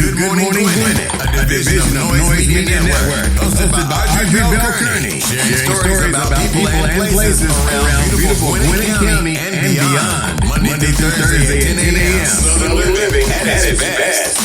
Good Morning Gwinnett, a division of Noise Media Network, hosted by Audrey Kearney, sharing stories about people and places around beautiful Gwinnett County and beyond. Monday through Thursday at 10 a.m. Southern living at its best.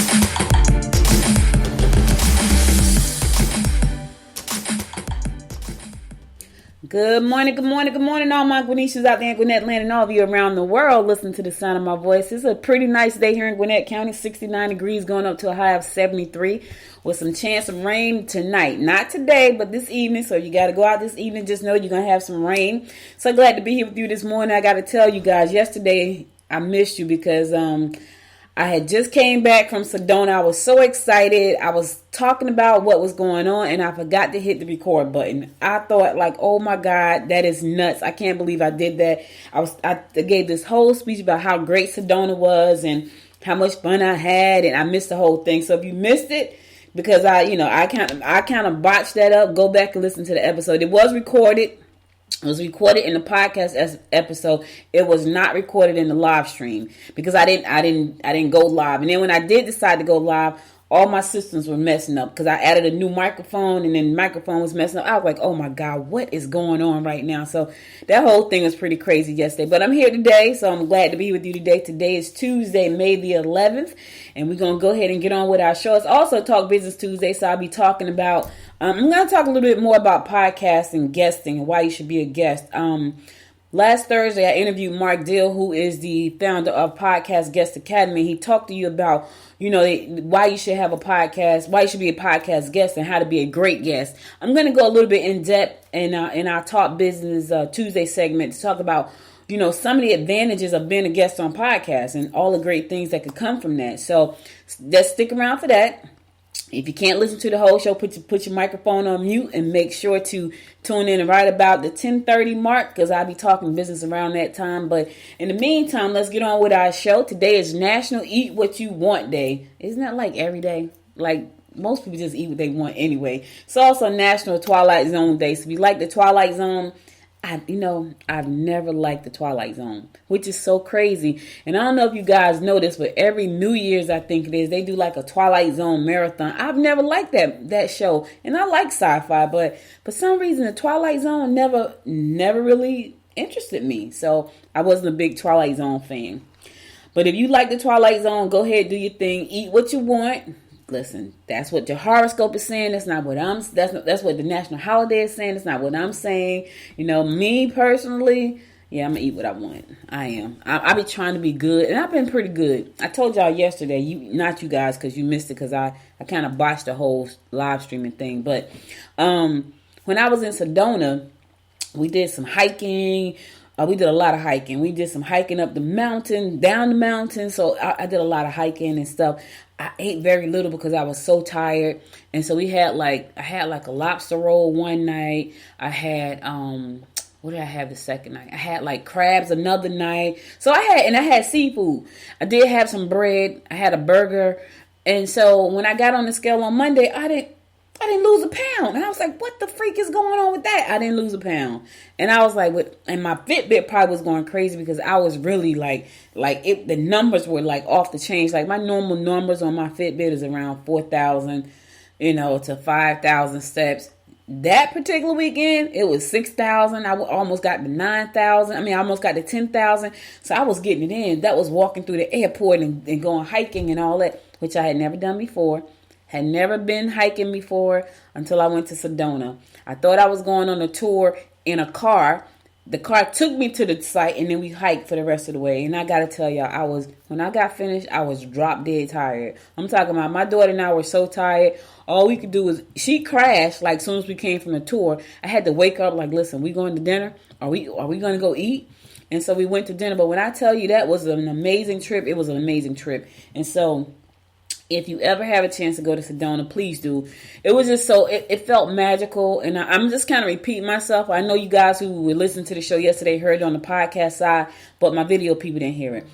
Good morning, all my Gwinnetians out there in Gwinnett land and all of you around the world listening to the sound of my voice. It's a pretty nice day here in Gwinnett County, 69 degrees going up to a high of 73 with some chance of rain tonight. Not today, but this evening. So you got to go out this evening. Just know you're going to have some rain. So glad to be here with you this morning. I got to tell you guys, yesterday I missed you because I had just came back from Sedona. I was so excited. I was talking about what was going on and I forgot to hit the record button. I thought like, oh my God, that is nuts. I can't believe I did that. I gave this whole speech about how great Sedona was and how much fun I had, and I missed the whole thing. So if you missed it, because I kind of botched that up, go back and listen to the episode. It was recorded. It was recorded in the podcast episode. It was not recorded in the live stream because I didn't go live. And then when I did decide to go live, all my systems were messing up because I added a new microphone and then the microphone was messing up. I was like, oh my God, what is going on right now? So that whole thing was pretty crazy yesterday. But I'm here today, so I'm glad to be with you today. Today is Tuesday, May the 11th, and we're going to go ahead and get on with our show. It's also Talk Business Tuesday, so I'll be talking about, I'm going to talk a little bit more about podcasting, guesting, and why you should be a guest. Last Thursday, I interviewed Mark Dill, who is the founder of Podcast Guest Academy. He talked to you about, why you should have a podcast, why you should be a podcast guest, and how to be a great guest. I'm going to go a little bit in depth in our Talk Business Tuesday segment to talk about, some of the advantages of being a guest on podcasts and all the great things that could come from that. So just stick around for that. If you can't listen to the whole show, put your microphone on mute and make sure to tune in right about the 10:30 mark because I'll be talking business around that time. But in the meantime, let's get on with our show. Today is National Eat What You Want Day. Isn't that like every day? Like most people just eat what they want anyway. It's also National Twilight Zone Day. So if you like the Twilight Zone, I've never liked the Twilight Zone, which is so crazy. And I don't know if you guys know this, but every New Year's, I think it is, they do like a Twilight Zone marathon. I've never liked that show. And I like sci-fi, but for some reason, the Twilight Zone never really interested me. So I wasn't a big Twilight Zone fan. But if you like the Twilight Zone, go ahead, do your thing. Eat what you want. Listen, that's what your horoscope is saying. That's not what that's what the national holiday is saying. That's not what I'm saying. Me personally, yeah, I'm gonna eat what I want. I am. I be trying to be good, and I've been pretty good. I told y'all yesterday, not you guys, because you missed it, because I kind of botched the whole live streaming thing. But when I was in Sedona, we did some hiking. We did a lot of hiking. We did some hiking up the mountain, down the mountain. So I did a lot of hiking and stuff. I ate very little because I was so tired. And so I had like a lobster roll one night. I had, what did I have the second night? I had like crabs another night. So I had seafood. I did have some bread. I had a burger. And so when I got on the scale on Monday, I didn't lose a pound. And I was like, what the freak is going on with that? I didn't lose a pound. And I was like, and my Fitbit probably was going crazy because I was really the numbers were like off the chain. Like my normal numbers on my Fitbit is around 4,000, to 5,000 steps. That particular weekend, it was 6,000. I almost got to 9,000. I almost got to 10,000. So I was getting it in. That was walking through the airport and going hiking and all that, which I had never done before. Had never been hiking before until I went to Sedona. I thought I was going on a tour in a car. The car took me to the site and then we hiked for the rest of the way. And I got to tell y'all, when I got finished, I was drop dead tired. I'm talking about my daughter and I were so tired. All we could do was, she crashed like as soon as we came from the tour. I had to wake up like, listen, we going to dinner? Are we going to go eat? And so we went to dinner. But when I tell you that was an amazing trip, it was an amazing trip. And so if you ever have a chance to go to Sedona, please do. It was just it felt magical. And I'm just kind of repeating myself. I know you guys who were listening to the show yesterday heard it on the podcast side, but my video people didn't hear it.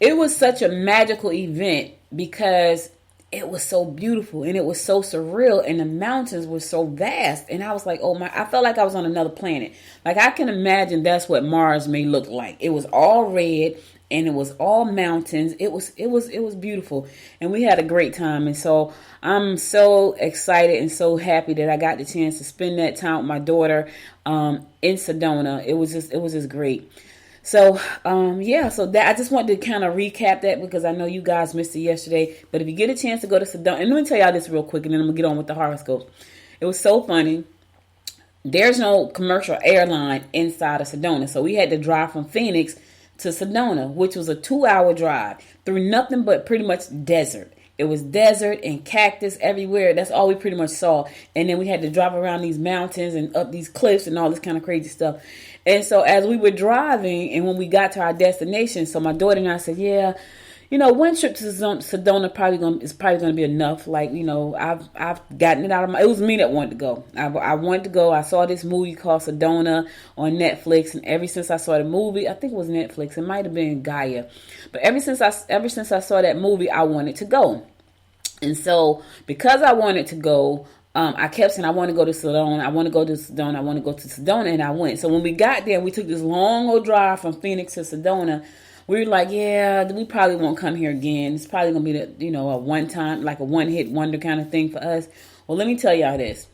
It was such a magical event because it was so beautiful and it was so surreal and the mountains were so vast. And I was like, I felt like I was on another planet. Like I can imagine that's what Mars may look like. It was all red. and it was all mountains. It was beautiful, and we had a great time. And so I'm so excited and so happy that I got the chance to spend that time with my daughter in Sedona. It was just great. So so that I just wanted to kind of recap that because I know you guys missed it yesterday. But if you get a chance to go to Sedona, and let me tell y'all this real quick, and then I'm gonna get on with the horoscope. It was so funny. There's no commercial airline inside of Sedona, so we had to drive from Phoenix to Sedona, which was a 2-hour drive through nothing but pretty much desert. It was desert and cactus everywhere. That's all we pretty much saw. And then we had to drive around these mountains and up these cliffs and all this kind of crazy stuff. And so as we were driving and when we got to our destination, so my daughter and I said, yeah, one trip to Sedona is probably gonna be enough. Like, I've gotten it out of it was me that wanted to go. I wanted to go. I saw this movie called Sedona on Netflix, and ever since I saw the movie, I think it was Netflix. It might have been Gaia, but ever since I saw that movie, I wanted to go. And so because I wanted to go, I kept saying, I want to go to Sedona. I want to go to Sedona. I want to go to Sedona, and I went. So when we got there, we took this long old drive from Phoenix to Sedona. We were like, yeah, we probably won't come here again. It's probably going to be, a one-time, like a one-hit wonder kind of thing for us. Well, let me tell y'all this.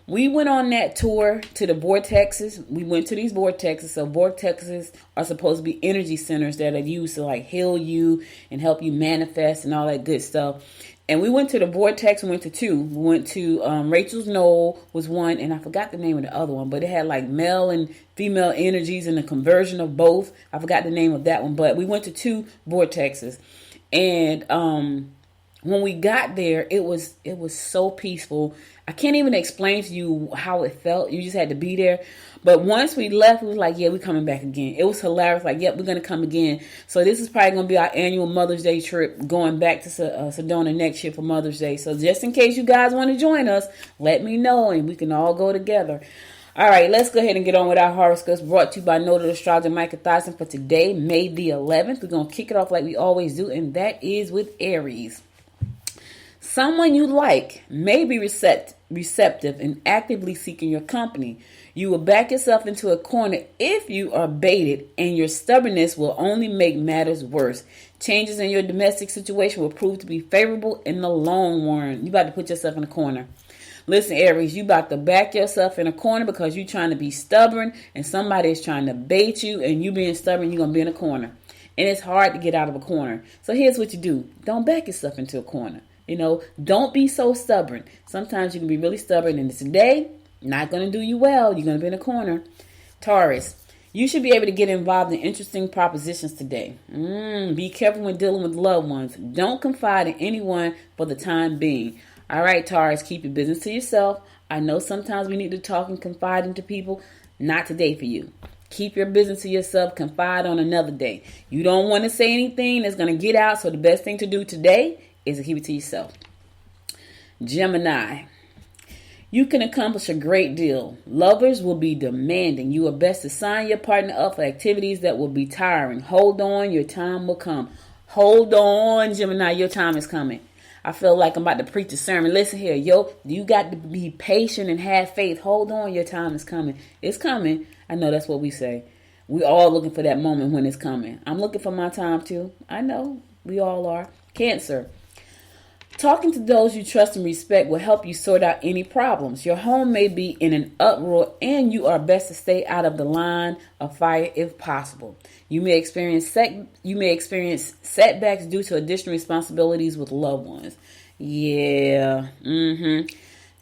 We went on that tour to the vortexes. We went to these vortexes. So vortexes are supposed to be energy centers that are used to like heal you and help you manifest and all that good stuff. And we went to the vortex. We went to two. We went to Rachel's Knoll was one, and I forgot the name of the other one, but it had like male and female energies and the conversion of both. I forgot the name of that one, but we went to 2 vortexes. And when we got there, it was so peaceful. I can't even explain to you how it felt. You just had to be there. But once we left, we was like, yeah, we're coming back again. It was hilarious. Like, yep, we're going to come again. So this is probably going to be our annual Mother's Day trip going back to Sedona next year for Mother's Day. So just in case you guys want to join us, let me know and we can all go together. All right, let's go ahead and get on with our horoscopes brought to you by noted astrologer Micah Tyson for today, May the 11th. We're going to kick it off like we always do, and that is with Aries. Someone you like may be receptive and actively seeking your company. You will back yourself into a corner if you are baited, and your stubbornness will only make matters worse. Changes in your domestic situation will prove to be favorable in the long run. You about to put yourself in a corner. Listen, Aries, you about to back yourself in a corner because you're trying to be stubborn and somebody is trying to bait you, and you being stubborn, you're going to be in a corner. And it's hard to get out of a corner. So here's what you do. Don't back yourself into a corner. Don't be so stubborn. Sometimes you can be really stubborn, and today, not going to do you well. You're going to be in a corner. Taurus, you should be able to get involved in interesting propositions today. Be careful when dealing with loved ones. Don't confide in anyone for the time being. All right, Taurus, keep your business to yourself. I know sometimes we need to talk and confide into people. Not today for you. Keep your business to yourself. Confide on another day. You don't want to say anything that's going to get out, so the best thing to do today is to keep it to yourself. Gemini, you can accomplish a great deal. Lovers will be demanding. You are best to sign your partner up for activities that will be tiring. Hold on, your time will come. Hold on, Gemini, your time is coming. I feel like I'm about to preach a sermon. Listen here, you got to be patient and have faith. Hold on, your time is coming. It's coming. I know that's what we say. We all looking for that moment when it's coming. I'm looking for my time too. I know we all are. Cancer. Talking to those you trust and respect will help you sort out any problems. Your home may be in an uproar, and you are best to stay out of the line of fire if possible. You may experience setbacks due to additional responsibilities with loved ones. Yeah.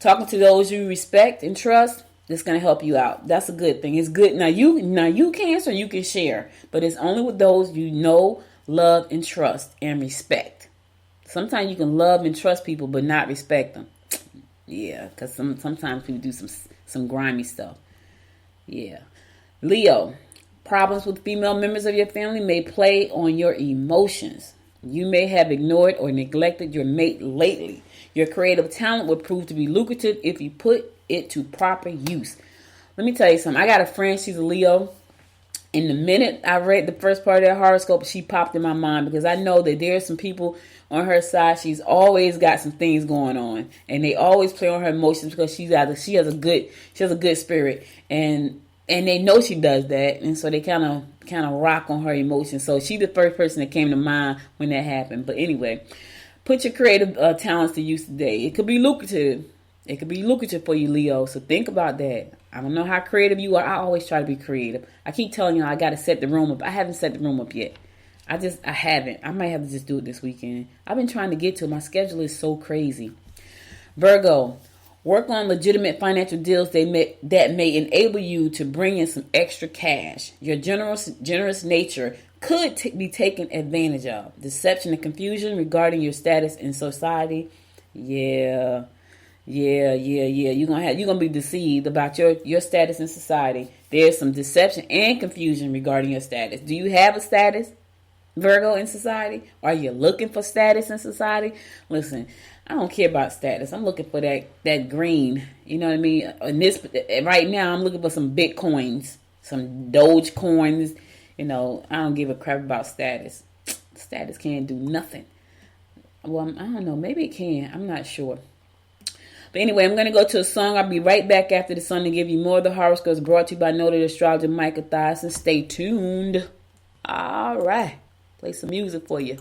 Talking to those you respect and trust, that's going to help you out. That's a good thing. It's good. Now you Cancer, you can share, but it's only with those you know, love, and trust and respect. Sometimes you can love and trust people, but not respect them. Yeah, because sometimes people do some grimy stuff. Yeah. Leo, problems with female members of your family may play on your emotions. You may have ignored or neglected your mate lately. Your creative talent will prove to be lucrative if you put it to proper use. Let me tell you something. I got a friend, she's a Leo. And the minute I read the first part of that horoscope, she popped in my mind because I know that there are some people on her side. She's always got some things going on, and they always play on her emotions because she has a good spirit. And And they know she does that, and so they kind of rock on her emotions. So she the first person that came to mind when that happened. But anyway, put your creative talents to use today. It could be lucrative. It could be lucrative for you, Leo. So think about that. I don't know how creative you are. I always try to be creative. I keep telling you I got to set the room up. I haven't set the room up yet. I haven't. I might have to just do it this weekend. I've been trying to get to it. My schedule is so crazy. Virgo. Work on legitimate financial deals that may enable you to bring in some extra cash. Your generous nature could be taken advantage of. Deception and confusion regarding your status in society. Yeah. You're gonna be deceived about your status in society. There's some deception and confusion regarding your status. Do you have a status, Virgo, in society? Are you looking for status in society? Listen, I don't care about status. I'm looking for that green. You know what I mean? Right now, I'm looking for some Bitcoins, some Doge coins. You know, I don't give a crap about status. Status can't do nothing. Well, I don't know. Maybe it can. I'm not sure. But anyway, I'm going to go to a song. I'll be right back after the song to give you more of the horoscopes brought to you by noted astrologer Michael Thyssen. Stay tuned. All right. Play some music for you.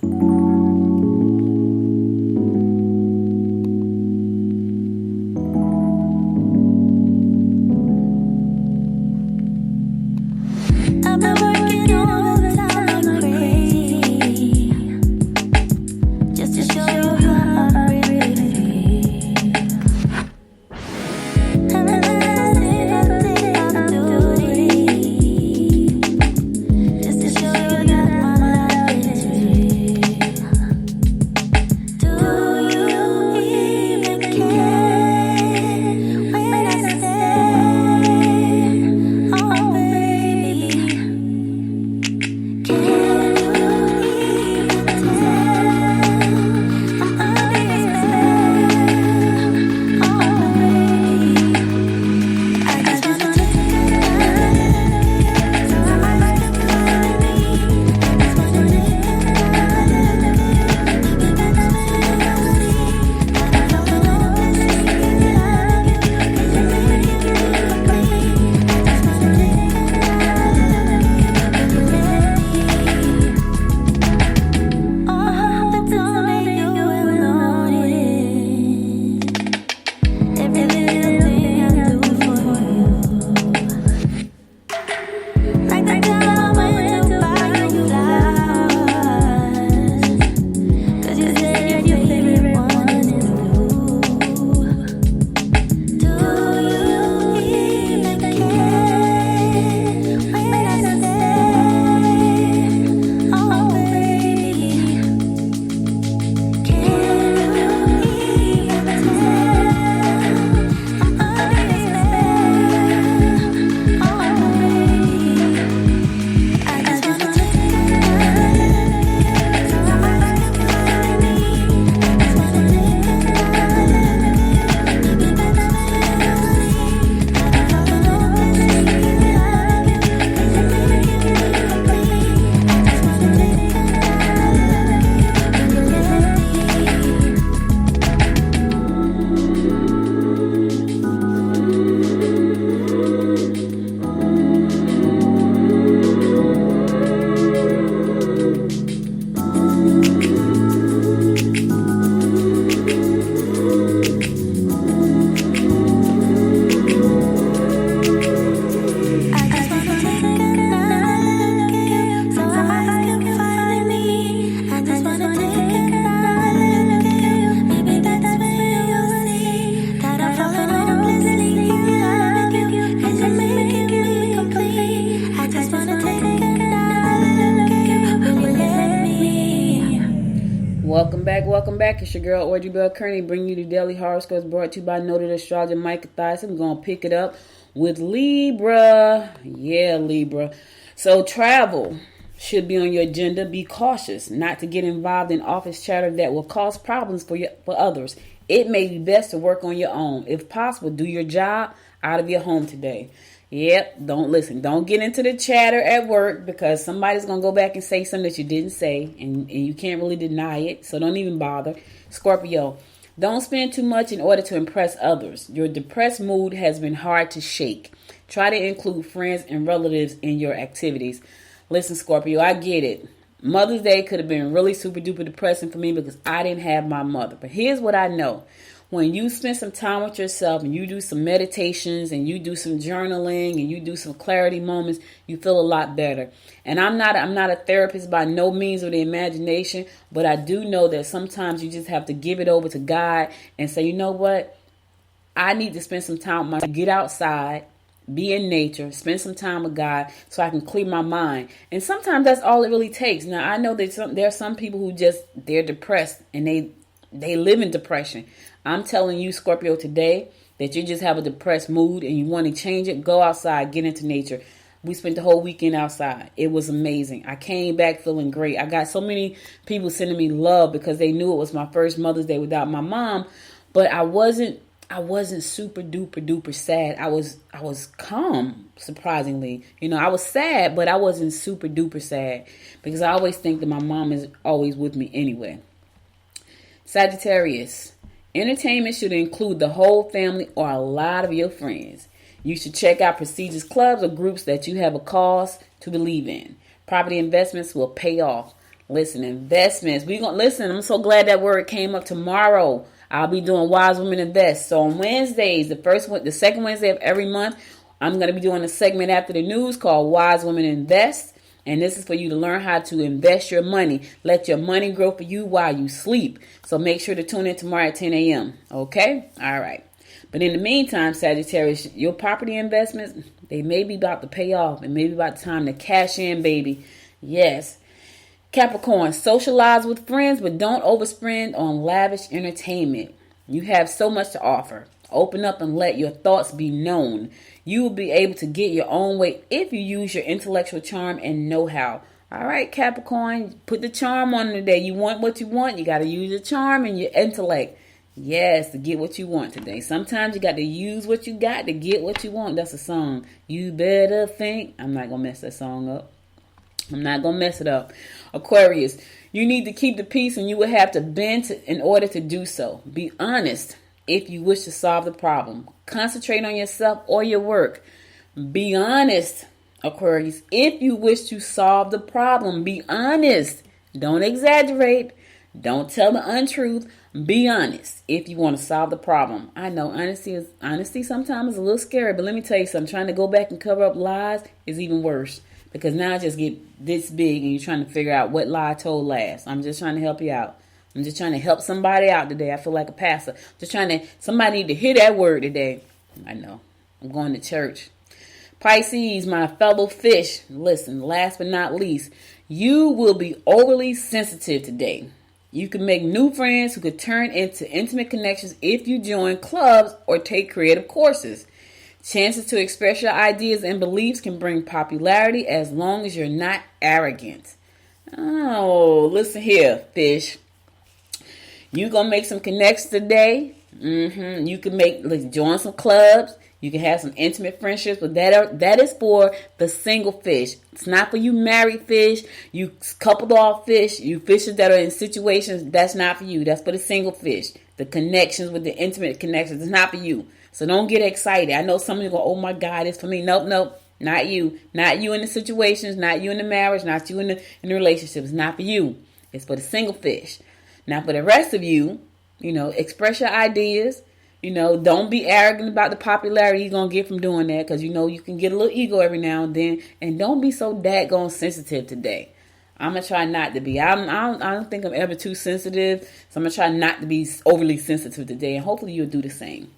Welcome back. It's your girl, Audrey Bell Kearney, bringing you the daily horoscopes brought to you by noted astrologer Michael Thyssen. We're going to pick it up with Libra. Yeah, Libra. So travel should be on your agenda. Be cautious not to get involved in office chatter that will cause problems for others. It may be best to work on your own. If possible, do your job out of your home today. Yep, don't get into the chatter at work, because somebody's going to go back and say something that you didn't say, and you can't really deny it, so don't even bother. Scorpio, Don't spend too much in order to impress others. Your depressed mood has been hard to shake. Try to include friends and relatives in your activities. Listen, Scorpio, I get it. Mother's Day could have been really super duper depressing for me because I didn't have my mother. But here's what I know. When you spend some time with yourself and you do some meditations and you do some journaling and you do some clarity moments, you feel a lot better. And I'm not a therapist by no means of the imagination, but I do know that sometimes you just have to give it over to God and say, you know what? I need to spend some time with get outside, be in nature, spend some time with God so I can clear my mind. And sometimes that's all it really takes. Now, I know that there are some people who they're depressed and they live in depression. I'm telling you, Scorpio, today that you just have a depressed mood and you want to change it, go outside, get into nature. We spent the whole weekend outside. It was amazing. I came back feeling great. I got so many people sending me love because they knew it was my first Mother's Day without my mom, but I wasn't super duper sad. I was calm, surprisingly. I was sad, but I wasn't super duper sad because I always think that my mom is always with me anyway. Sagittarius. Entertainment should include the whole family or a lot of your friends. You should check out prestigious clubs or groups that you have a cause to believe in. Property investments will pay off. Listen, investments. I'm so glad that word came up tomorrow. I'll be doing Wise Women Invest. So on Wednesdays, the second Wednesday of every month, I'm going to be doing a segment after the news called Wise Women Invest. And this is for you to learn how to invest your money. Let your money grow for you while you sleep. So make sure to tune in tomorrow at 10 a.m. Okay? All right. But in the meantime, Sagittarius, your property investments, they may be about to pay off. It may be about time to cash in, baby. Yes. Capricorn, socialize with friends, but don't overspend on lavish entertainment. You have so much to offer. Open up and let your thoughts be known. You will be able to get your own way if you use your intellectual charm and know-how. All right, Capricorn, put the charm on today. You want what you want. You got to use your charm and your intellect. Yes, to get what you want today. Sometimes you got to use what you got to get what you want. That's a song. You better think. I'm not going to mess that song up. I'm not going to mess it up. Aquarius, you need to keep the peace and you will have to bend in order to do so. Be honest if you wish to solve the problem. Concentrate on yourself or your work. Be honest, Aquarius. If you wish to solve the problem, be honest. Don't exaggerate. Don't tell the untruth. Be honest if you want to solve the problem. I know honesty sometimes is a little scary, but let me tell you something. Trying to go back and cover up lies is even worse. Because now I just get this big and you're trying to figure out what lie I told last. I'm just trying to help you out. I'm just trying to help somebody out today. I feel like a pastor. Somebody need to hear that word today. I know. I'm going to church. Pisces, my fellow fish. Listen, last but not least, you will be overly sensitive today. You can make new friends who could turn into intimate connections if you join clubs or take creative courses. Chances to express your ideas and beliefs can bring popularity as long as you're not arrogant. Oh, listen here, fish. You gonna make some connections today. You can join some clubs. You can have some intimate friendships, but that is for the single fish. It's not for you married fish, you coupled off fish, you fishes that are in situations. That's not for you. That's for the single fish. The connections with the intimate connections. It's not for you. So don't get excited. I know some of you go, oh my God, it's for me. Nope. Not you. Not you in the situations. Not you in the marriage. Not you in the relationships. Not for you. It's for the single fish. Now for the rest of you, express your ideas. Don't be arrogant about the popularity you're going to get from doing that. Because, you can get a little ego every now and then. And don't be so daggone sensitive today. I'm going to try not to be. I don't think I'm ever too sensitive. So I'm going to try not to be overly sensitive today. And hopefully you'll do the same.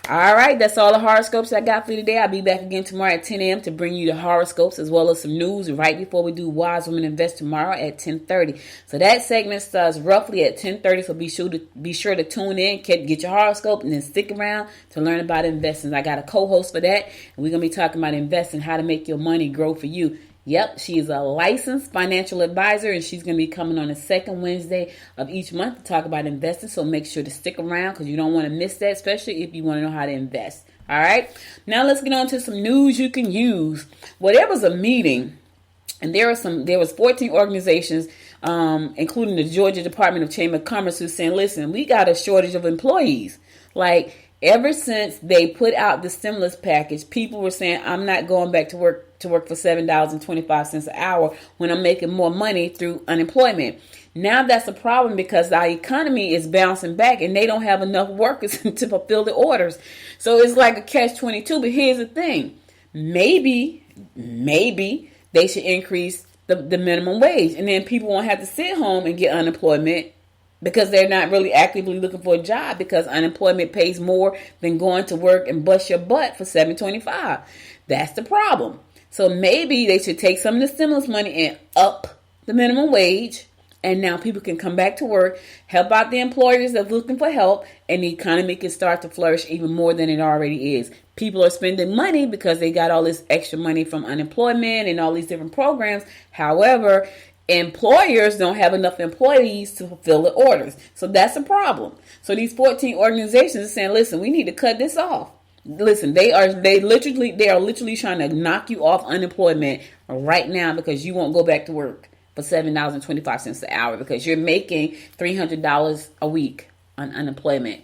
All right, that's all the horoscopes I got for you today. I'll be back again tomorrow at 10 a.m. to bring you the horoscopes as well as some news right before we do Wise Women Invest tomorrow at 10:30. So that segment starts roughly at 10:30. So be sure to tune in, get your horoscope, and then stick around to learn about investing. I got a co-host for that, and we're gonna be talking about investing, how to make your money grow for you. Yep, she is a licensed financial advisor, and she's going to be coming on the second Wednesday of each month to talk about investing. So make sure to stick around because you don't want to miss that, especially if you want to know how to invest. All right, now let's get on to some news you can use. Well, there was a meeting, and there was 14 organizations including the Georgia Department of Chamber of Commerce, who's saying, listen, we got a shortage of employees. Like, ever since they put out the stimulus package, people were saying, I'm not going back to work for $7.25 an hour when I'm making more money through unemployment. Now that's a problem because our economy is bouncing back and they don't have enough workers to fulfill the orders. So it's like a catch-22. But here's the thing. Maybe they should increase the minimum wage, and then people won't have to sit home and get unemployment because they're not really actively looking for a job, because unemployment pays more than going to work and bust your butt for $7.25. That's the problem. So maybe they should take some of the stimulus money and up the minimum wage, and now people can come back to work, help out the employers that's looking for help, and the economy can start to flourish even more than it already is. People are spending money because they got all this extra money from unemployment and all these different programs. However, employers don't have enough employees to fulfill the orders. So that's a problem. So these 14 organizations are saying, listen, we need to cut this off. Listen, they are literally trying to knock you off unemployment right now because you won't go back to work for $7.25 an hour because you're making $300 a week on unemployment.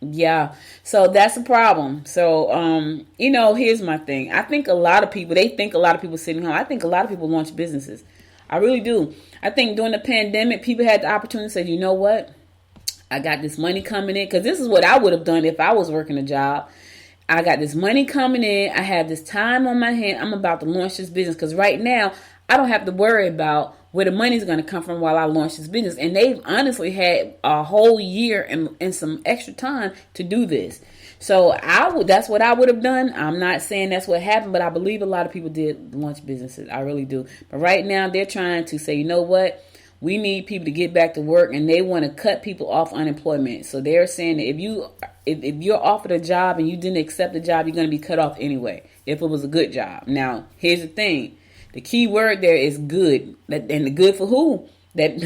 Yeah, so that's a problem. So, here's my thing. I think a lot of people sitting home. I think a lot of people launch businesses. I really do. I think during the pandemic, people had the opportunity to say, you know what? I got this money coming in, because this is what I would have done if I was working a job. I got this money coming in. I have this time on my hand. I'm about to launch this business, because right now I don't have to worry about where the money's going to come from while I launch this business. And they've honestly had a whole year and some extra time to do this. So that's what I would have done. I'm not saying that's what happened, but I believe a lot of people did launch businesses. I really do. But right now they're trying to say, you know what? We need people to get back to work, and they want to cut people off unemployment. So they're saying that if you're offered a job and you didn't accept the job, you're going to be cut off anyway, if it was a good job. Now, here's the thing. The key word there is good. And the good for who? That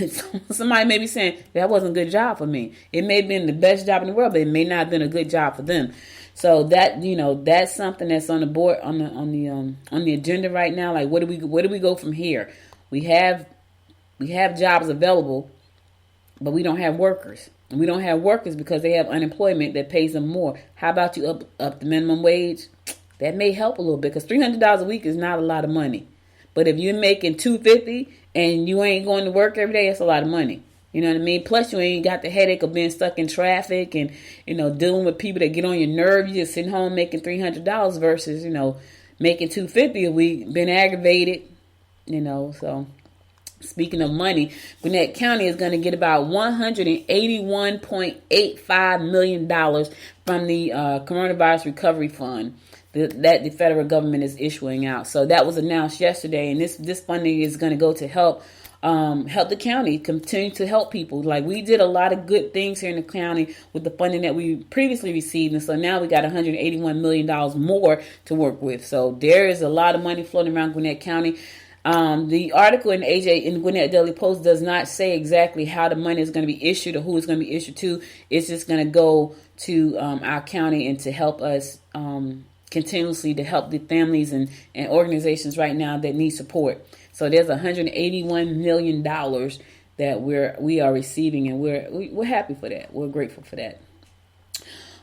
somebody may be saying, that wasn't a good job for me. It may have been the best job in the world, but it may not have been a good job for them. So that, that's something that's on the board, on the agenda right now. Like, where do we go from here? We have jobs available, but we don't have workers. And we don't have workers because they have unemployment that pays them more. How about you up the minimum wage? That may help a little bit, because $300 a week is not a lot of money. But if you're making $250 and you ain't going to work every day, that's a lot of money. You know what I mean? Plus, you ain't got the headache of being stuck in traffic and, dealing with people that get on your nerve. You just sitting home making $300 versus, making $250 a week, been aggravated, So speaking of money, Gwinnett County is going to get about $181.85 million from the Coronavirus Recovery Fund that the federal government is issuing out. So that was announced yesterday, and this funding is going to go to help the county continue to help people. Like, we did a lot of good things here in the county with the funding that we previously received, and so now we got $181 million more to work with. So there is a lot of money floating around Gwinnett County. The article in the Gwinnett Daily Post does not say exactly how the money is going to be issued or who it's going to be issued to. It's just going to go to our county and to help us continuously, to help the families and organizations right now that need support. So there's $181 million that we are receiving, and we're happy for that. We're grateful for that.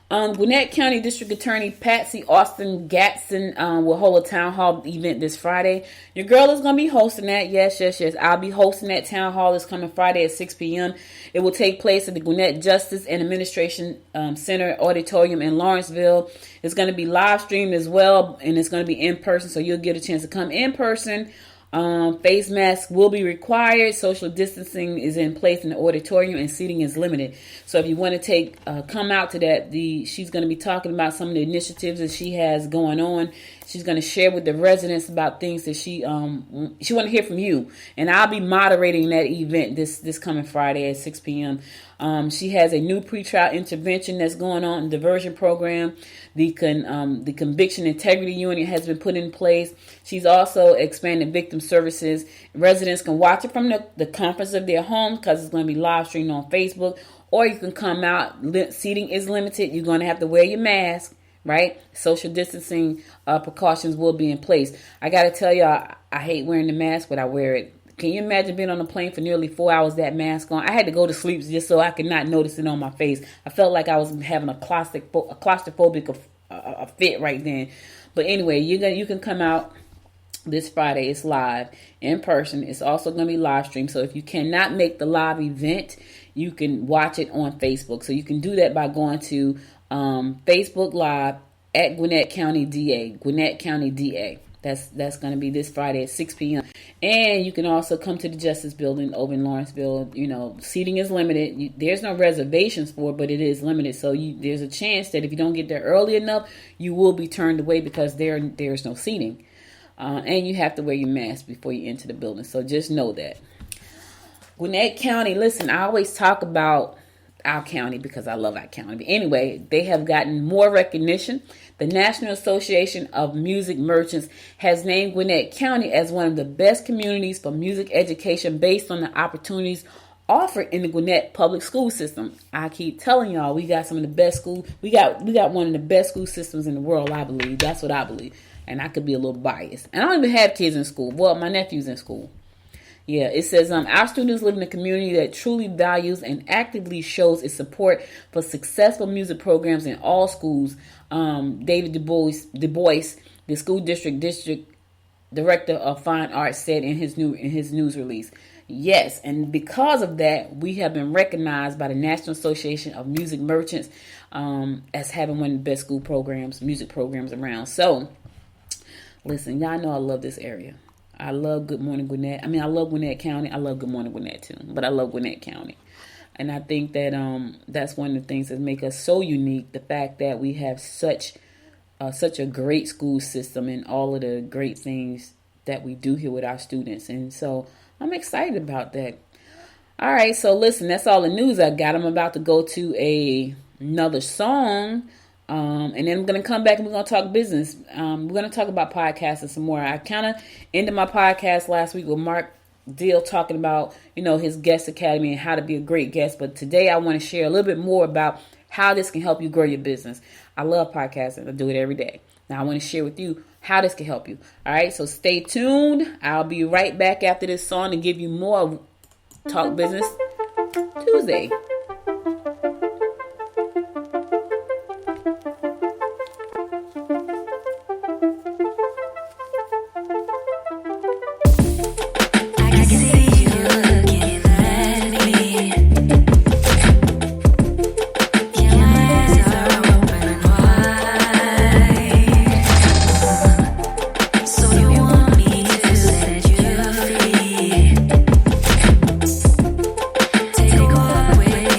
Gwinnett County District Attorney Patsy Austin-Gatson will hold a town hall event this Friday. Your girl is going to be hosting that. Yes. I'll be hosting that town hall this coming Friday at 6 p.m. It will take place at the Gwinnett Justice and Administration Center Auditorium in Lawrenceville. It's going to be live streamed as well, and it's going to be in person, so you'll get a chance to come in person. Face masks will be required. Social distancing is in place in the auditorium, and seating is limited. So if you want to come out to that, she's going to be talking about some of the initiatives that she has going on. She's going to share with the residents about things that she want to hear from you. And I'll be moderating that event this coming Friday at 6 p.m. She has a new pretrial intervention that's going on in the diversion program. The conviction integrity unit has been put in place. She's also expanded victim services. Residents can watch it from the comforts of their homes, because it's going to be live streamed on Facebook. Or you can come out. Seating is limited. You're going to have to wear your mask, right? Social distancing precautions will be in place. I got to tell y'all, I hate wearing the mask, but I wear it Can you imagine being on a plane for nearly 4 hours, that mask on? I had to go to sleep just so I could not notice it on my face. I felt like I was having a claustrophobic fit right then. But anyway, you can come out this Friday. It's live in person. It's also going to be live streamed. So if you cannot make the live event, you can watch it on Facebook. So you can do that by going to Facebook Live at Gwinnett County DA. Gwinnett County DA. That's going to be this Friday at 6 p.m. And you can also come to the Justice Building over in Lawrenceville. You know, seating is limited. There's no reservations for it, but it is limited. So there's a chance that if you don't get there early enough, you will be turned away because there's no seating. And you have to wear your mask before you enter the building. So just know that. Gwinnett County, listen, I always talk about our county because I love our county. But anyway, they have gotten more recognition. The National Association of Music Merchants has named Gwinnett County as one of the best communities for music education based on the opportunities offered in the Gwinnett public school system. I keep telling y'all, we got some of the best school. We got one of the best school systems in the world, I believe. That's what I believe. And I could be a little biased. And I don't even have kids in school. Well, my nephew's in school. Yeah, it says, our students live in a community that truly values and actively shows its support for successful music programs in all schools. David Du Bois, the school district director of fine arts, said in his news release. Yes, and because of that, we have been recognized by the National Association of Music Merchants as having one of the best school programs, music programs around. So, listen, y'all know I love this area. I love Good Morning Gwinnett. I mean, I love Gwinnett County. I love Good Morning Gwinnett too, but I love Gwinnett County. And I think that that's one of the things that make us so unique, the fact that we have such a great school system and all of the great things that we do here with our students. And so I'm excited about that. All right, so listen, that's all the news I got. I'm about to go to another song. And then I'm going to come back and we're going to talk business. We're going to talk about podcasting some more. I kind of ended my podcast last week with Mark Deal talking about, his guest academy and how to be a great guest. But today I want to share a little bit more about how this can help you grow your business. I love podcasting. I do it every day. Now I want to share with you how this can help you. All right. So stay tuned. I'll be right back after this song to give you more Talk Business Tuesday. Take a walk with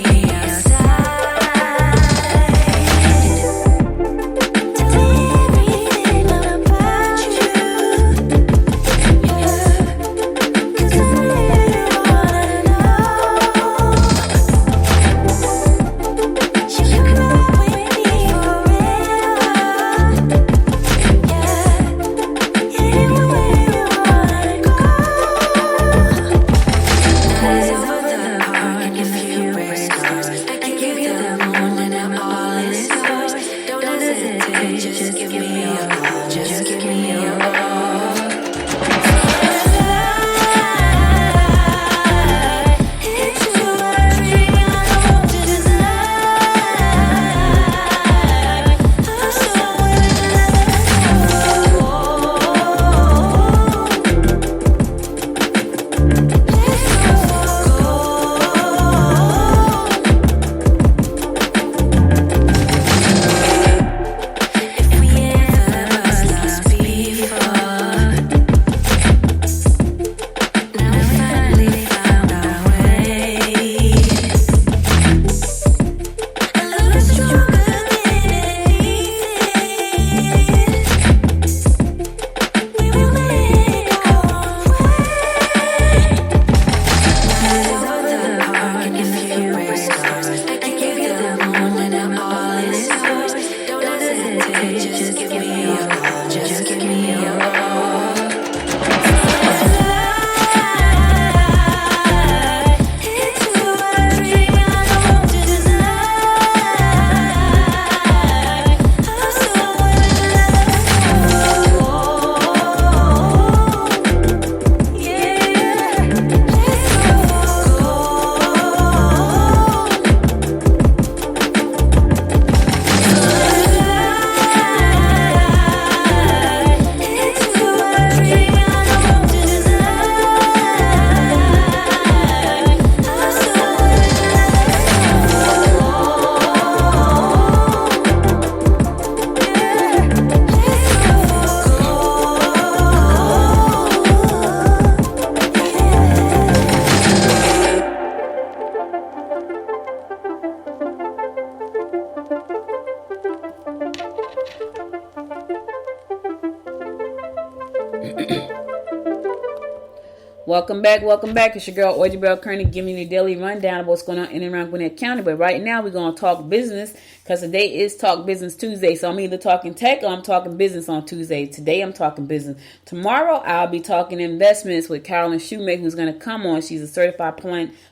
Welcome back. It's your girl, Audrey Kearney, giving you the daily rundown of what's going on in and around Gwinnett County. But right now, we're going to talk business because today is Talk Business Tuesday. So I'm either talking tech or I'm talking business on Tuesday. Today, I'm talking business. Tomorrow, I'll be talking investments with Carolyn Shoemaker, who's going to come on. She's a certified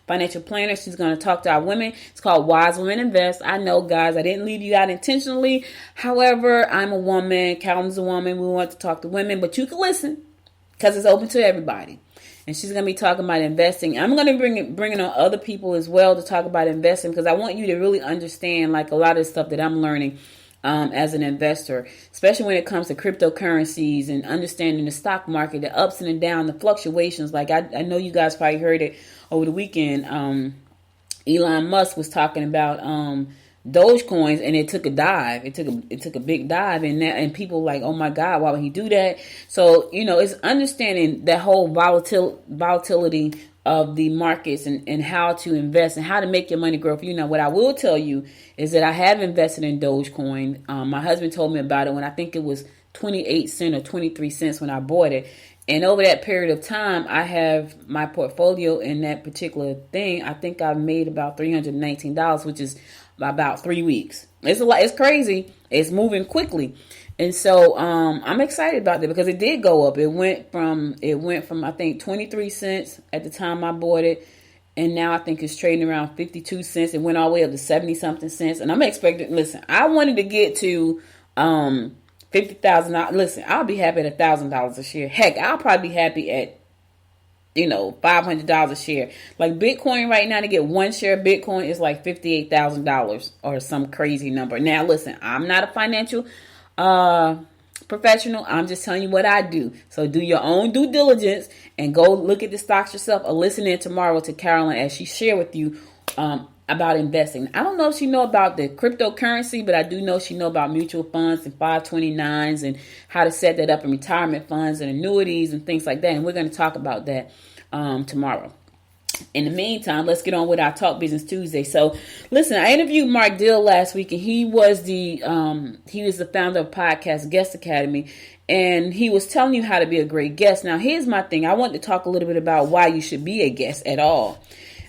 financial planner. She's going to talk to our women. It's called Wise Women Invest. I know, guys, I didn't leave you out intentionally. However, I'm a woman. Carolyn's a woman. We want to talk to women, but you can listen because it's open to everybody. And she's going to be talking about investing. I'm going to be bringing on other people as well to talk about investing because I want you to really understand like a lot of stuff that I'm learning as an investor, especially when it comes to cryptocurrencies and understanding the stock market, the ups and the downs, the fluctuations. Like I know you guys probably heard it over the weekend. Elon Musk was talking about Dogecoins, and it took a dive. It took a big dive, and people like, oh my God, why would he do that? So it's understanding that whole volatility of the markets and how to invest and how to make your money grow. What I will tell you is that I have invested in Dogecoin. My husband told me about it when I think it was 28 cents or 23 cents when I bought it. And over that period of time, I have my portfolio in that particular thing. I think I've made about $319, which is about 3 weeks. It's a lot. It's crazy. It's moving quickly. And so I'm excited about that because it did go up. It went from I think 23 cents at the time I bought it. And now I think it's trading around 52 cents. It went all the way up to 70 something cents. And I'm expecting, listen, I wanted to get to $50,000. Listen, I'll be happy at $1,000 a share. Heck, I'll probably be happy at $500 a share. Like Bitcoin right now, to get one share of Bitcoin is like $58,000 or some crazy number. Now, listen, I'm not a financial professional. I'm just telling you what I do. So do your own due diligence and go look at the stocks yourself or listen in tomorrow to Carolyn as she share with you about investing. I don't know if she know about the cryptocurrency, but I do know she know about mutual funds and 529s and how to set that up in retirement funds and annuities and things like that. And we're going to talk about that tomorrow. In the meantime, let's get on with our Talk Business Tuesday. So, listen, I interviewed Mark Dill last week, and he was the founder of Podcast Guest Academy, and he was telling you how to be a great guest. Now, here's my thing. I want to talk a little bit about why you should be a guest at all.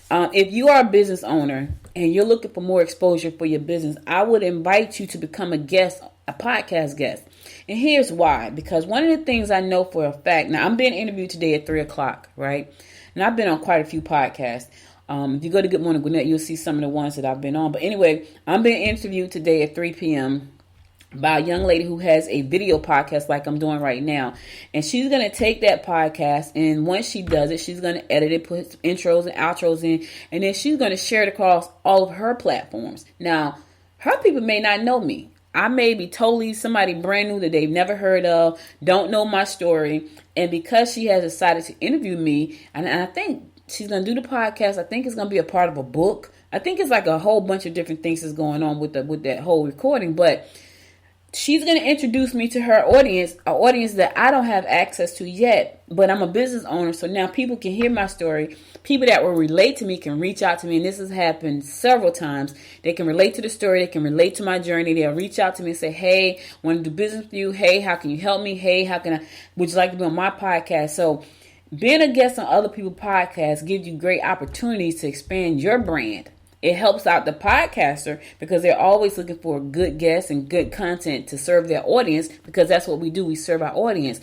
If you are a business owner and you're looking for more exposure for your business, I would invite you to become a podcast guest. And here's why. Because one of the things I know for a fact, now I'm being interviewed today at 3:00, right? And I've been on quite a few podcasts. If you go to Good Morning Gwinnett, you'll see some of the ones that I've been on. But anyway, I'm being interviewed today at 3 p.m. by a young lady who has a video podcast like I'm doing right now. And she's going to take that podcast, and once she does it, she's going to edit it, put intros and outros in, and then she's going to share it across all of her platforms. Now, her people may not know me. I may be totally somebody brand new that they've never heard of, don't know my story. And because she has decided to interview me, and I think she's going to do the podcast, I think it's going to be a part of a book. I think it's like a whole bunch of different things that's going on with that whole recording. But she's going to introduce me to her audience, an audience that I don't have access to yet, but I'm a business owner. So now people can hear my story. People that will relate to me can reach out to me. And this has happened several times. They can relate to the story. They can relate to my journey. They'll reach out to me and say, hey, want to do business with you? Hey, how can you help me? Hey, would you like to be on my podcast? So being a guest on other people's podcasts gives you great opportunities to expand your brand. It helps out the podcaster because they're always looking for good guests and good content to serve their audience, because that's what we do. We serve our audience.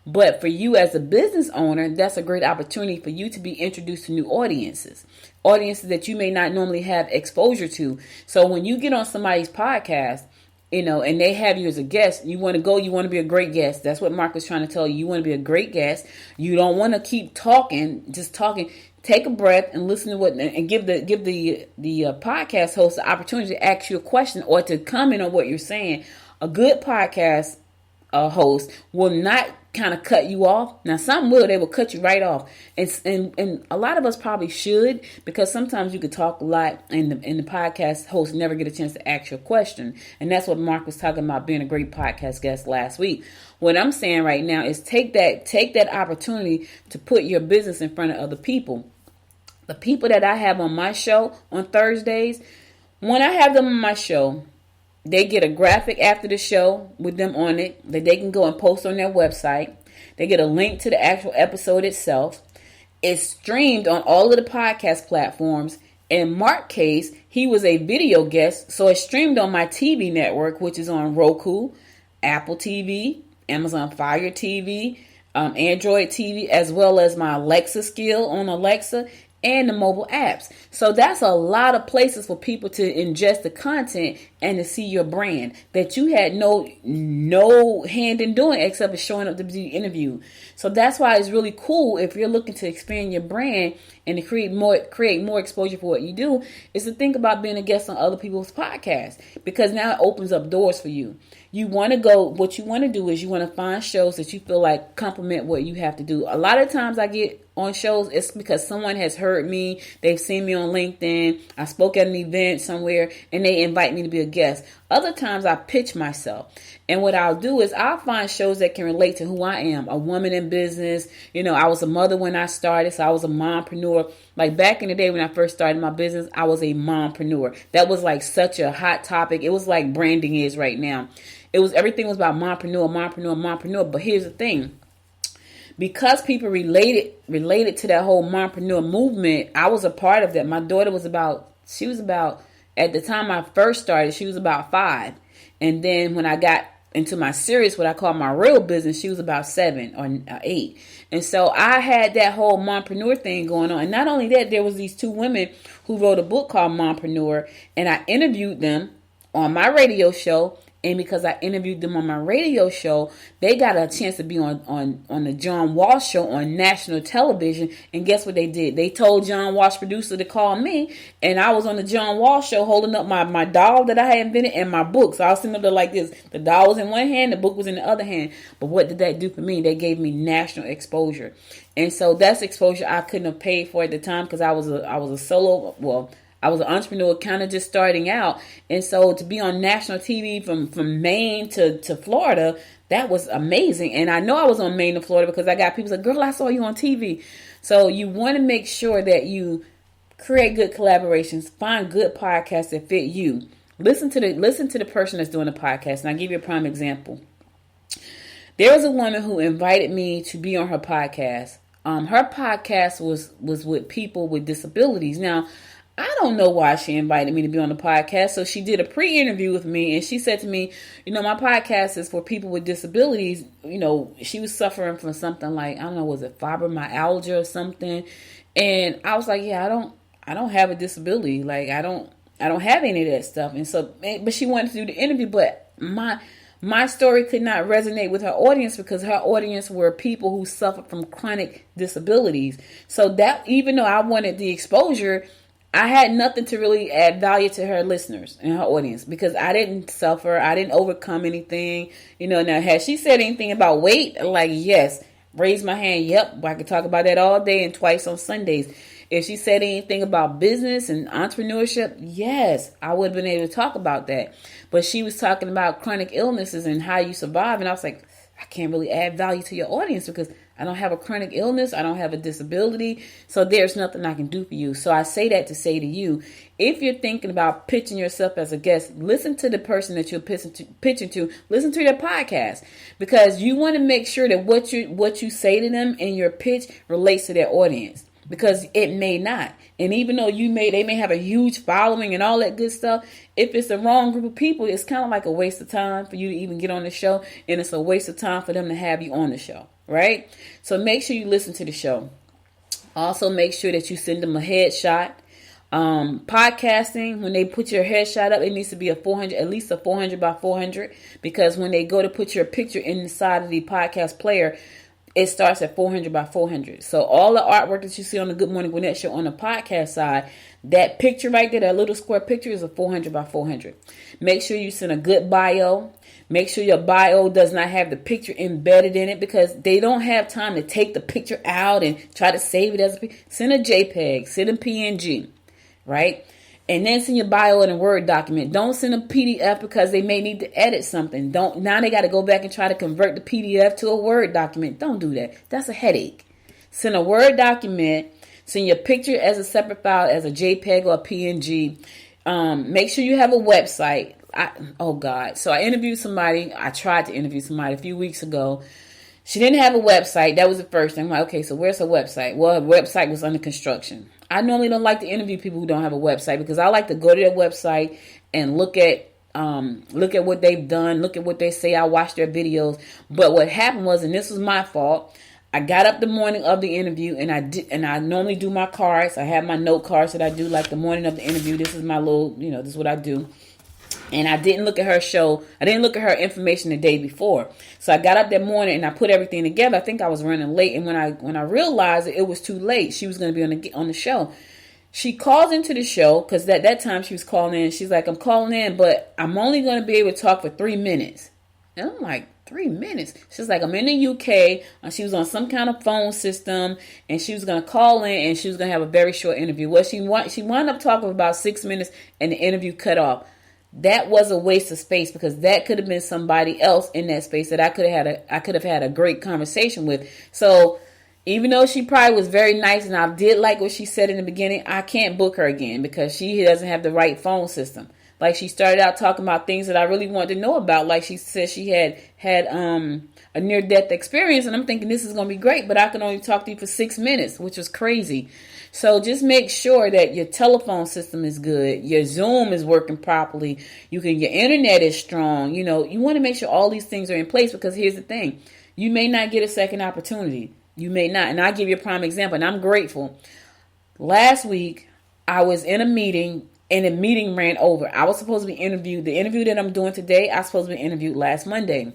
But for you as a business owner, that's a great opportunity for you to be introduced to new audiences that you may not normally have exposure to. So when you get on somebody's podcast, and they have you as a guest, you want to be a great guest. That's what Mark was trying to tell you. You want to be a great guest. You don't want to keep just talking. Take a breath and listen to and give the podcast host the opportunity to ask you a question or to comment on what you're saying. A good podcast host will not kind of cut you off. Now, some will. They will cut you right off. And a lot of us probably should, because sometimes you could talk a lot and the podcast host never get a chance to ask you a question. And that's what Mark was talking about, being a great podcast guest last week. What I'm saying right now is take that opportunity to put your business in front of other people. The people that I have on my show on Thursdays, when I have them on my show, they get a graphic after the show with them on it that they can go and post on their website. They get a link to the actual episode itself. It's streamed on all of the podcast platforms. In Mark's case, he was a video guest, so it's streamed on my TV network, which is on Roku, Apple TV, Amazon Fire TV, Android TV, as well as my Alexa skill on Alexa and the mobile apps. So that's a lot of places for people to ingest the content and to see your brand that you had no hand in doing except for showing up to be interviewed. So that's why it's really cool if you're looking to expand your brand and to create more exposure for what you do, is to think about being a guest on other people's podcasts, because now it opens up doors for you. What you want to do is you want to find shows that you feel like complement what you have to do. A lot of times I get on shows, it's because someone has heard me, they've seen me on LinkedIn, I spoke at an event somewhere, and they invite me to be a guest. Other times I pitch myself. And what I'll do is I'll find shows that can relate to who I am, a woman in business. I was a mother when I started, so I was a mompreneur. Like back in the day when I first started my business, I was a mompreneur. That was like such a hot topic. It was like branding is right now. Everything was about mompreneur. But here's the thing. Because people related to that whole mompreneur movement, I was a part of that. My daughter was about, at the time I first started, she was about 5. And then when I got into my serious, what I call my real business, she was about 7 or 8. And so I had that whole mompreneur thing going on. And not only that, there was these 2 women who wrote a book called Mompreneur, and I interviewed them on my radio show. And because I interviewed them on my radio show, they got a chance to be on the John Walsh show on national television. And guess what they did? They told John Walsh producer to call me. And I was on the John Walsh show holding up my doll that I had invented and my book. So I was sitting up there like this. The doll was in one hand, the book was in the other hand. But what did that do for me? They gave me national exposure. And so that's exposure I couldn't have paid for at the time, because I was a solo, I was an entrepreneur kind of just starting out. And so to be on national TV from Maine to Florida, that was amazing. And I know I was on Maine to Florida because I got people say, girl, I saw you on TV. So you want to make sure that you create good collaborations, find good podcasts that fit you. Listen to the person that's doing the podcast. And I'll give you a prime example. There was a woman who invited me to be on her podcast. Her podcast was with people with disabilities. Now, I don't know why she invited me to be on the podcast. So she did a pre-interview with me, and she said to me, my podcast is for people with disabilities. She was suffering from something like, I don't know, was it fibromyalgia or something? And I was like, yeah, I don't have a disability. Like, I don't have any of that stuff. And so, but she wanted to do the interview, but my story could not resonate with her audience, because her audience were people who suffered from chronic disabilities. So that, even though I wanted the exposure, I had nothing to really add value to her listeners and her audience, because I didn't suffer. I didn't overcome anything. Now, has she said anything about weight? Like, yes. Raise my hand. Yep. I could talk about that all day and twice on Sundays. If she said anything about business and entrepreneurship, yes, I would have been able to talk about that. But she was talking about chronic illnesses and how you survive. And I was like, I can't really add value to your audience, because I don't have a chronic illness. I don't have a disability. So there's nothing I can do for you. So I say that to say to you, if you're thinking about pitching yourself as a guest, listen to the person that you're pitching to. Listen to their podcast, because you want to make sure that what you say to them in your pitch relates to their audience, because it may not. And even though they may have a huge following and all that good stuff, if it's the wrong group of people, it's kind of like a waste of time for you to even get on the show. And it's a waste of time for them to have you on the show. Right? So make sure you listen to the show. Also, make sure that you send them a headshot. Podcasting, when they put your headshot up, it needs to be at least a 400 by 400, because when they go to put your picture inside of the podcast player, it starts at 400 by 400. So all the artwork that you see on the Good Morning Gwinnett show on the podcast side, that picture right there, that little square picture, is a 400 by 400. Make sure you send a good bio. Make sure your bio does not have the picture embedded in it, because they don't have time to take the picture out and try to save it as a send a JPEG, send a PNG, right? And then send your bio in a Word document. Don't send a PDF, because they may need to edit something. Now they got to go back and try to convert the PDF to a Word document. Don't do that. That's a headache. Send a Word document. Send your picture as a separate file, as a JPEG or a PNG. Make sure you have a website. So I tried to interview somebody a few weeks ago. She didn't have a website. That was the first thing. I'm like, okay, so where's her website? Well, her website was under construction. I normally don't like to interview people who don't have a website because I like to go to their website and look at what they've done, look at what they say. I watch their videos. But what happened was, and this was my fault, I got up the morning of the interview and I normally do my cards. I have my note cards that I do like the morning of the interview. This is my little, this is what I do. And I didn't look at her show. I didn't look at her information the day before. So I got up that morning and I put everything together. I think I was running late. And when I realized it was too late, she was going to be on the show. She calls into the show because at that time she was calling in. She's like, I'm calling in, but I'm only going to be able to talk for 3 minutes. And I'm like, 3 minutes? She's like, I'm in the UK. She was on some kind of phone system and she was going to call in and she was going to have a very short interview. Well, she wound up talking for about 6 minutes and the interview cut off. That was a waste of space because that could have been somebody else in that space that I could have had a great conversation with. So even though she probably was very nice and I did like what she said in the beginning, I can't book her again because she doesn't have the right phone system. Like she started out talking about things that I really wanted to know about. Like she said she had a near-death experience and I'm thinking this is going to be great, but I can only talk to you for 6 minutes, which was crazy. So just make sure that your telephone system is good, your Zoom is working properly, your internet is strong. You want to make sure all these things are in place because here's the thing. You may not get a second opportunity. You may not. And I'll give you a prime example, and I'm grateful. Last week, I was in a meeting, and the meeting ran over. I was supposed to be interviewed. The interview that I'm doing today, I was supposed to be interviewed last Monday.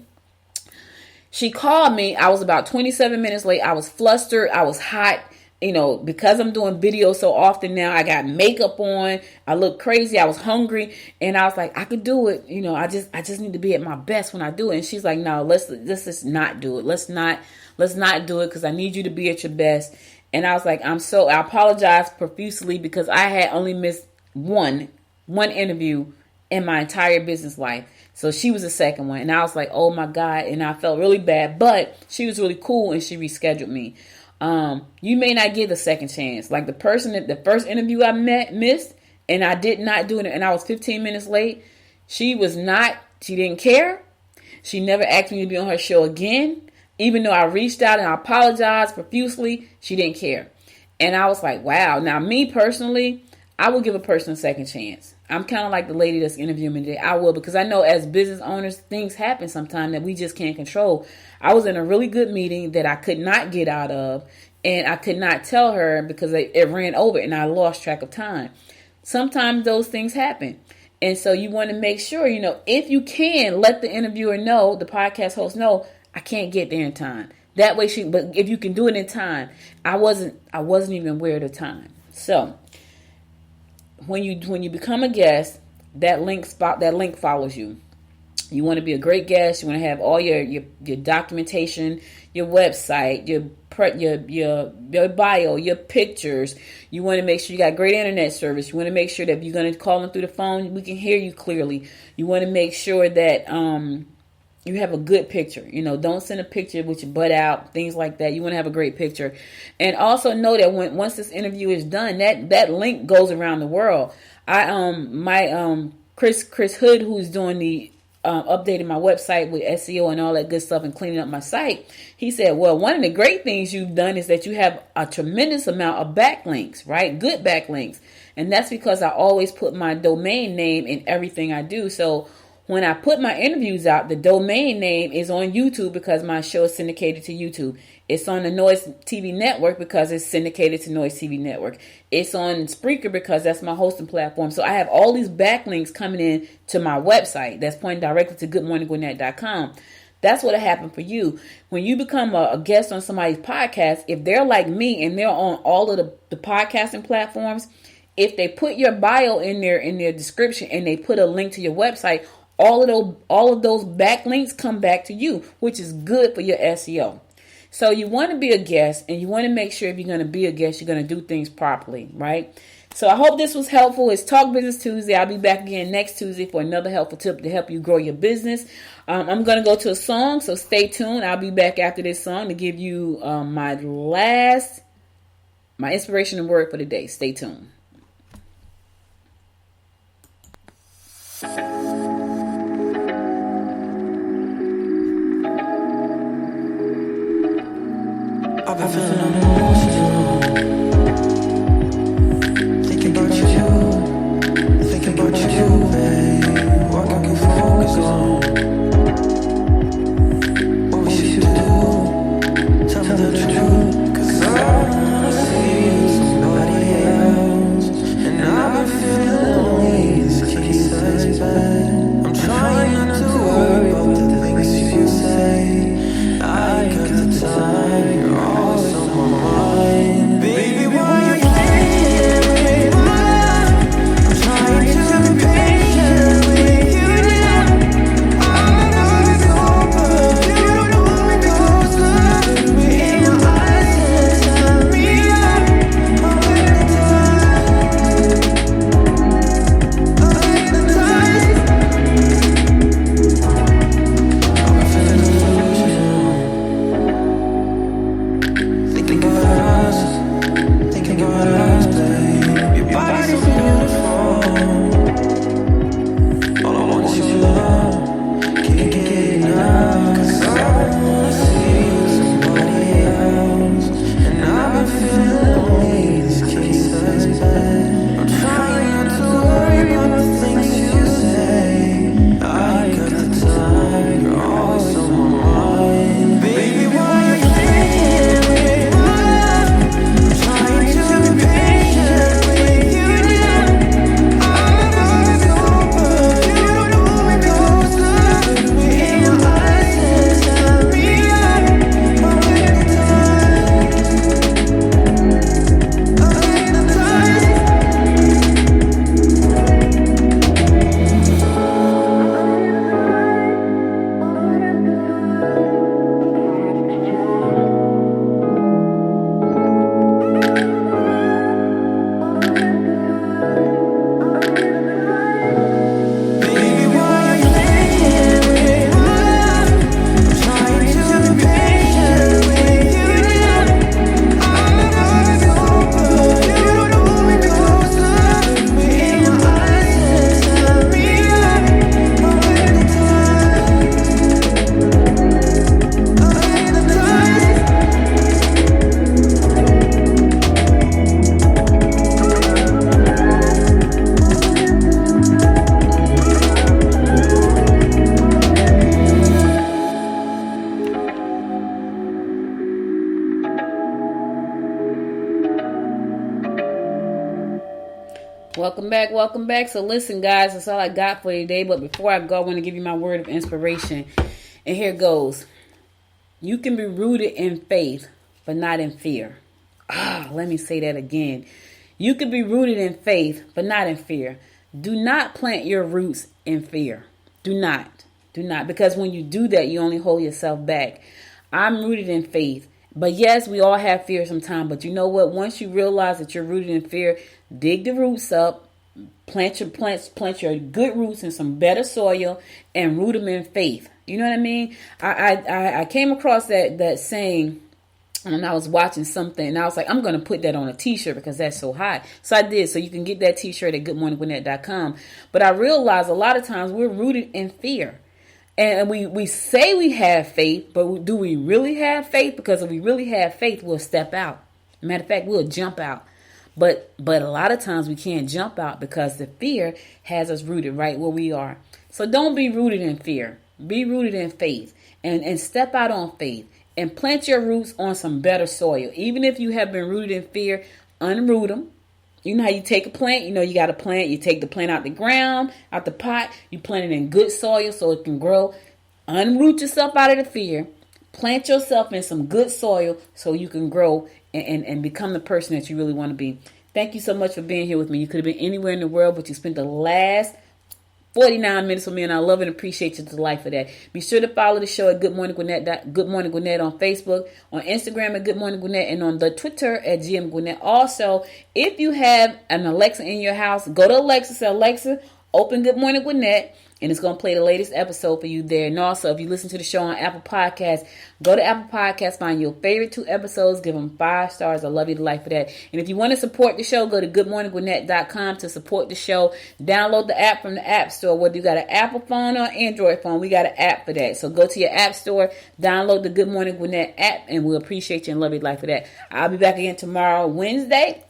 She called me. I was about 27 minutes late. I was flustered. I was hot. Because I'm doing videos so often now, I got makeup on. I look crazy. I was hungry, and I was like, I could do it. I just need to be at my best when I do it. And she's like, no, let's just not do it. Let's not do it because I need you to be at your best. And I was like, I apologize profusely because I had only missed one interview in my entire business life. So she was the second one, and I was like, oh my God, and I felt really bad. But she was really cool, and she rescheduled me. You may not get a second chance. Like the person at the first interview I missed, and I did not do it, and I was 15 minutes late. She didn't care. She never asked me to be on her show again. Even though I reached out and I apologized profusely, she didn't care. And I was like, wow. Now, me personally, I will give a person a second chance. I'm kind of like the lady that's interviewing me today. I will, because I know as business owners, things happen sometimes that we just can't control. I was in a really good meeting that I could not get out of, and I could not tell her because it ran over and I lost track of time. Sometimes those things happen. And so you want to make sure, if you can, let the interviewer know, the podcast host know, I can't get there in time. That way but if you can do it in time, I wasn't even aware of the time. So when you become a guest, that link follows you. You want to be a great guest. You want to have all your documentation, your website, your bio, your pictures. You want to make sure you got great internet service. You want to make sure that if you're going to call them through the phone, we can hear you clearly. You want to make sure that you have a good picture. Don't send a picture with your butt out, things like that. You want to have a great picture. And also know that once this interview is done, that link goes around the world. Chris Hood, who's doing the updating my website with SEO and all that good stuff and cleaning up my site, he said, well, one of the great things you've done is that you have a tremendous amount of backlinks, right? Good backlinks. And that's because I always put my domain name in everything I do. So when I put my interviews out, the domain name is on YouTube because my show is syndicated to YouTube. It's on the Noise TV network because it's syndicated to Noise TV network. It's on Spreaker because that's my hosting platform. So I have all these backlinks coming in to my website that's pointing directly to goodmorninggwinnett.com. That's what happened for you. When you become a guest on somebody's podcast, if they're like me and they're on all of the podcasting platforms, if they put your bio in their description and they put a link to your website, all of those backlinks come back to you, which is good for your SEO. So you want to be a guest, and you want to make sure if you're going to be a guest, you're going to do things properly, right? So I hope this was helpful. It's Talk Business Tuesday. I'll be back again next Tuesday for another helpful tip to help you grow your business. I'm going to go to a song, so stay tuned. I'll be back after this song to give you my inspiration and word for the day. Stay tuned. welcome back. So listen, guys, that's all I got for you today. But before I go, I want to give you my word of inspiration. And here goes. You can be rooted in faith, but not in fear. Let me say that again. You can be rooted in faith, but not in fear. Do not plant your roots in fear. Do not. Because when you do that, you only hold yourself back. I'm rooted in faith. But yes, we all have fear sometimes. But you know what? Once you realize that you're rooted in fear, dig the roots up, plant your good roots in some better soil, and root them in faith. You know what I mean? I came across that saying, and I was watching something, and I was like, I'm going to put that on a t-shirt because that's so hot. So I did. So you can get that t-shirt at goodmorninggwinnett.com. But I realized a lot of times we're rooted in fear. And we say we have faith, but do we really have faith? Because if we really have faith, we'll step out. Matter of fact, we'll jump out. But a lot of times we can't jump out because the fear has us rooted right where we are. So don't be rooted in fear. Be rooted in faith and step out on faith and plant your roots on some better soil. Even if you have been rooted in fear, unroot them. You know how you take a plant? You know you got a plant. You take the plant out the ground, out the pot. You plant it in good soil so it can grow. Unroot yourself out of the fear. Plant yourself in some good soil so you can grow and become the person that you really want to be. Thank you so much for being here with me. You could have been anywhere in the world, but you spent the last 49 minutes with me, and I love and appreciate you to the life of that. Be sure to follow the show at Good Morning Gwinnett, Good Morning Gwinnett on Facebook, on Instagram at Good Morning Gwinnett, and on the Twitter at GM Gwinnett. Also, if you have an Alexa in your house, go to Alexa, say, Alexa, open Good Morning Gwinnett, and it's going to play the latest episode for you there. And also, if you listen to the show on Apple Podcasts, go to Apple Podcasts, find your favorite 2 episodes, give them 5 stars. I love you to life for that. And if you want to support the show, go to goodmorninggwinnett.com to support the show. Download the app from the App Store. Whether you got an Apple phone or Android phone, we got an app for that. So go to your App Store, download the Good Morning Gwinnett app, and we'll appreciate you and love you to life for that. I'll be back again tomorrow, Wednesday.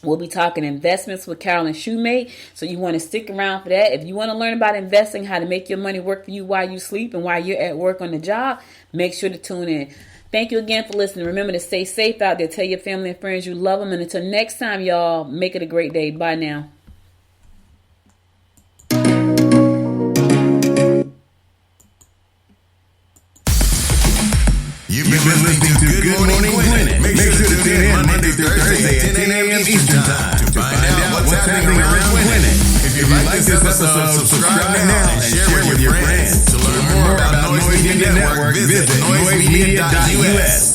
We'll be talking investments with Carolyn Shoemate, so you want to stick around for that. If you want to learn about investing, how to make your money work for you while you sleep and while you're at work on the job, make sure to tune in. Thank you again for listening. Remember to stay safe out there. Tell your family and friends you love them. And until next time, y'all, make it a great day. Bye now. You've been listening to Good Morning Gwinnett. Make sure to tune in Monday through Thursday at 10 a.m. Eastern Time to find out what's happening around Gwinnett. If you like this episode, subscribe now and share with your friends. To learn more about Noise Media Network, visit noisemedia.us.